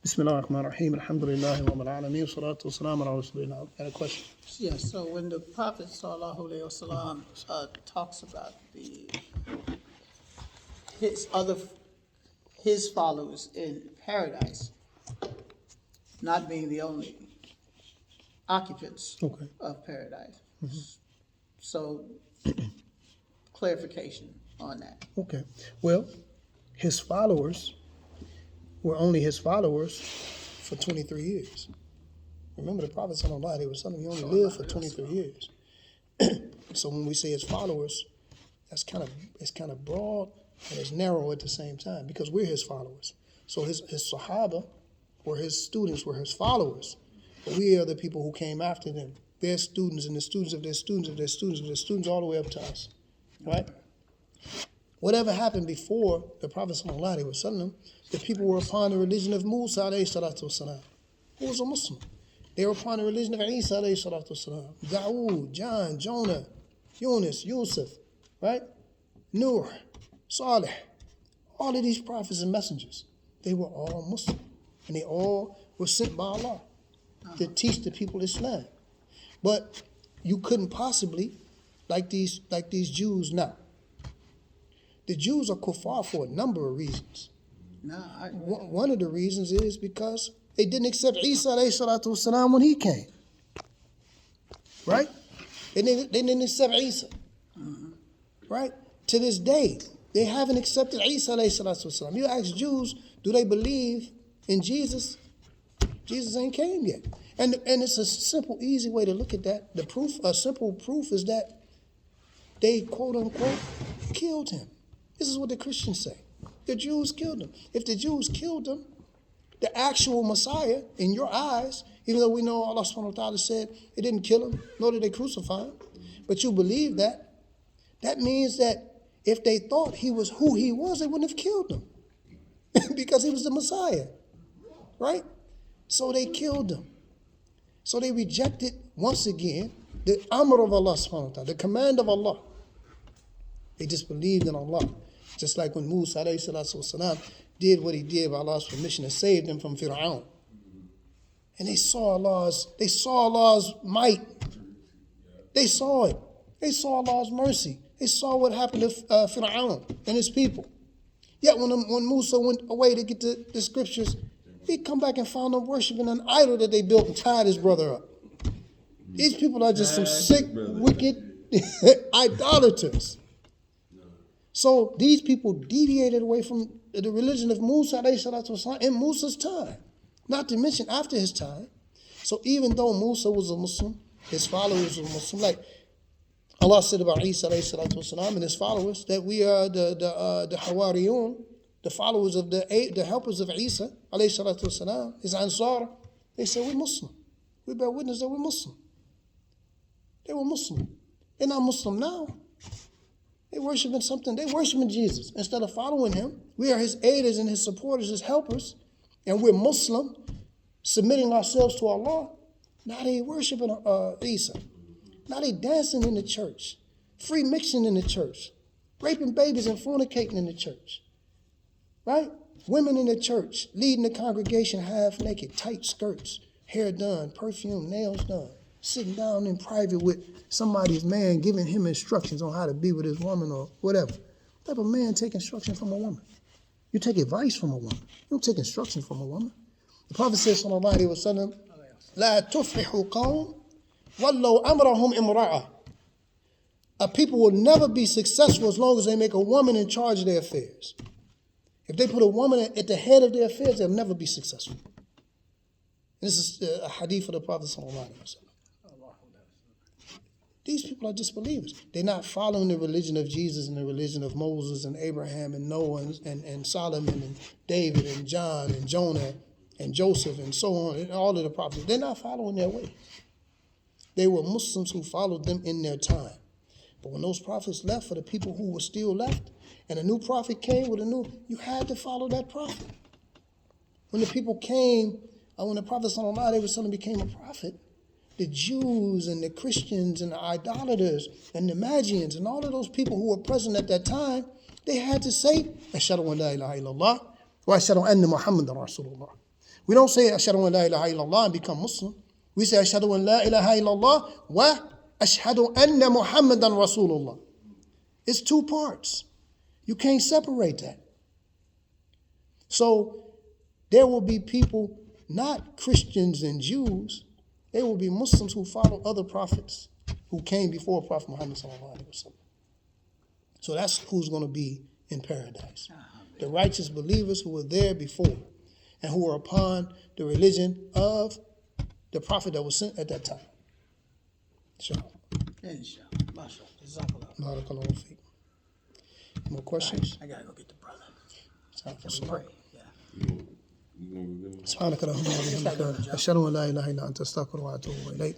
Bismillah ar-Rahman ar-Rahim. Alhamdulillahi wa al-alameen. Salatu wa salam ala rasulillah. Got a question? Yes, so when the Prophet sallallahu alaihi wasallam talks about his followers in paradise not being the only occupants Okay. of paradise, so clarification on that. Okay. Well, his followers were only his followers for 23 years. Remember, the Prophet sallallahu alaihi wasallam, he only lived for 23 years. So when we say his followers, it's kind of broad and it's narrow at the same time because we're his followers. So his Sahaba were his students, were his followers. But we are the people who came after them. Their students and the students of their students of their students of their students all the way up to us. Right? Whatever happened before the Prophet sallallahu alaihi wasallam, the people were upon the religion of Musa alayhi salatu wasalam, who was a Muslim. They were upon the religion of Isa alayhi salatu wasalam, Dawood, John, Jonah, Yunus, Yusuf, right? Nuh, Saleh, all of these prophets and messengers, they were all Muslim. And they all were sent by Allah to teach the people Islam. But you couldn't possibly, like these Jews now. The Jews are kuffar for a number of reasons. One of the reasons is because they didn't accept Isa alayhi salatu wasalam when he came. Right? They didn't accept Isa. Right? To this day, they haven't accepted Isa alayhi salatu wasalam. You ask Jews, do they believe in Jesus? Jesus ain't came yet. And it's a simple, easy way to look at that. A simple proof is that they, quote unquote, killed him. This is what the Christians say. The Jews killed him. If the Jews killed him, the actual Messiah, in your eyes, even though we know Allah subhanahu wa ta'ala said it didn't kill him, nor did they crucify him, but you believe that, that means that if they thought he was who he was, they wouldn't have killed him. Because he was the Messiah. Right? So they killed him. So they rejected, once again, the amr of Allah subhanahu wa ta'ala, the command of Allah. They just believed in Allah. Just like when Musa alayhi salatu wasalam did what he did by Allah's permission and saved them from Fir'aun. And they saw Allah's might. They saw it. They saw Allah's mercy. They saw what happened to Fir'aun and his people. Yet when Musa went away to get the scriptures, he come back and found them worshiping an idol that they built and tied his brother up. These people are just some sick, wicked idolaters. So these people deviated away from the religion of Musa in Musa's time, not to mention after his time. So even though Musa was a Muslim, his followers were Muslim. Like Allah said about Isa and his followers, that we are the Hawariyun, the followers of the helpers of Isa his Ansar. They said, we're Muslim. We bear witness that we're Muslim. They were Muslim. They're not Muslim now. They worshiping something. They worshiping Jesus instead of following him. We are his aiders and his supporters, his helpers, and we're Muslim, submitting ourselves to Allah. Now they worshiping Isa. Now they dancing in the church, free mixing in the church, raping babies and fornicating in the church. Right? Women in the church leading the congregation half naked, tight skirts, hair done, perfume, nails done. Sitting down in private with somebody's man, giving him instructions on how to be with his woman or whatever. What type of man take instruction from a woman? You take advice from a woman. You don't take instruction from a woman. The Prophet says, sallallahu alaihi wasallam, "La tuflihu qawm wallau amrahum imra'a." A people will never be successful as long as they make a woman in charge of their affairs. If they put a woman at the head of their affairs, they'll never be successful. This is a hadith of the Prophet sallallahu alaihi wasallam. These people are disbelievers. They're not following the religion of Jesus and the religion of Moses and Abraham and Noah and Solomon and David and John and Jonah and Joseph and so on, and all of the prophets. They're not following their way. They were Muslims who followed them in their time. But when those prophets left, for the people who were still left, and a new prophet came with you had to follow that prophet. When the people came, when the Prophet sallallahu alaihi wasallam became a prophet, the Jews and the Christians and the idolaters and the Magians and all of those people who were present at that time, they had to say, Ashhadu an la ilaha illallah wa ashhadu anna Muhammadan Rasulullah. We don't say ashhadu an la ilaha illallah and become Muslim. We say ashhadu an la ilaha illallah wa ashhadu anna Muhammadan Rasulullah. It's two parts. You can't separate that. So there will be people, not Christians and Jews, there will be Muslims who follow other prophets who came before Prophet Muhammad sallallahu alaihi wasallam. So that's who's going to be in paradise. The righteous believers who were there before and who were upon the religion of the prophet that was sent at that time. Inshallah. Inshallah. MashaAllah. Jazakallah. Barakallahu feek. More questions? I gotta go get the brother. Time for Can we some pray? more. Yeah. سبحانك اللهم وبحمدك أشهد أن لا إله إلا أنت أستغفرك وأتوب إليك